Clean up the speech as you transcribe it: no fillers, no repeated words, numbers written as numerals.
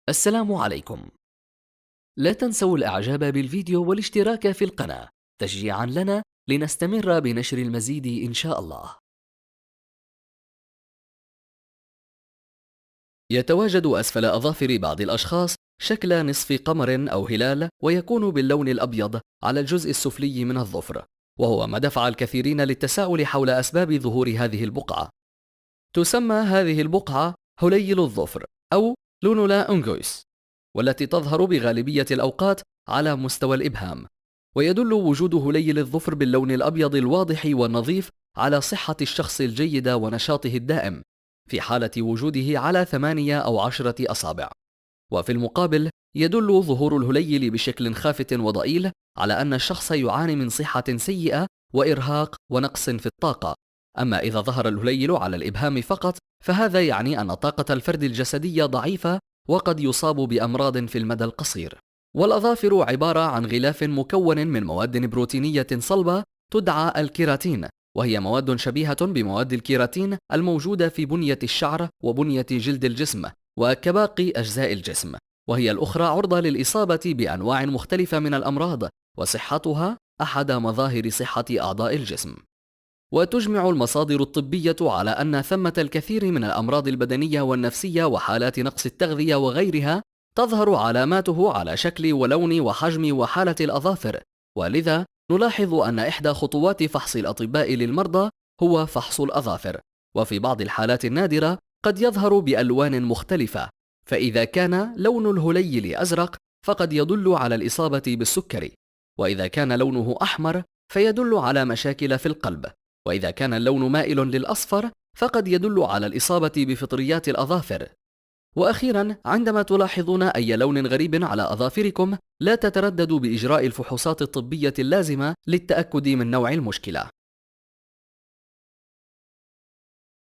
السلام عليكم. لا تنسوا الإعجاب بالفيديو والاشتراك في القناة تشجيعا لنا لنستمر بنشر المزيد إن شاء الله. يتواجد أسفل أظافر بعض الأشخاص شكل نصف قمر أو هلال، ويكون باللون الأبيض على الجزء السفلي من الظفر، وهو ما دفع الكثيرين للتساؤل حول أسباب ظهور هذه البقعة. تسمى هذه البقعة هليل الظفر أو لونولا أنجويس، والتي تظهر بغالبية الأوقات على مستوى الإبهام. ويدل وجود هليل الظفر باللون الأبيض الواضح والنظيف على صحة الشخص الجيدة ونشاطه الدائم، في حالة وجوده على 8 أو 10 أصابع. وفي المقابل، يدل ظهور الهليل بشكل خافت وضئيل على أن الشخص يعاني من صحة سيئة وإرهاق ونقص في الطاقة. أما إذا ظهر الهليل على الإبهام فقط، فهذا يعني أن طاقة الفرد الجسدية ضعيفة، وقد يصاب بأمراض في المدى القصير. والأظافر عبارة عن غلاف مكون من مواد بروتينية صلبة تدعى الكيراتين، وهي مواد شبيهة بمواد الكيراتين الموجودة في بنية الشعر وبنية جلد الجسم وكباقي أجزاء الجسم، وهي الأخرى عرضة للإصابة بأنواع مختلفة من الأمراض، وصحتها أحد مظاهر صحة أعضاء الجسم. وتجمع المصادر الطبية على أن ثمة الكثير من الأمراض البدنية والنفسية وحالات نقص التغذية وغيرها تظهر علاماته على شكل ولون وحجم وحالة الأظافر، ولذا نلاحظ أن إحدى خطوات فحص الأطباء للمرضى هو فحص الأظافر. وفي بعض الحالات النادرة قد يظهر بألوان مختلفة، فإذا كان لون الهليل أزرق فقد يدل على الإصابة بالسكري، وإذا كان لونه أحمر فيدل على مشاكل في القلب، وإذا كان اللون مائل للأصفر فقد يدل على الإصابة بفطريات الأظافر. وأخيرا، عندما تلاحظون أي لون غريب على أظافركم لا تترددوا بإجراء الفحوصات الطبية اللازمة للتأكد من نوع المشكلة.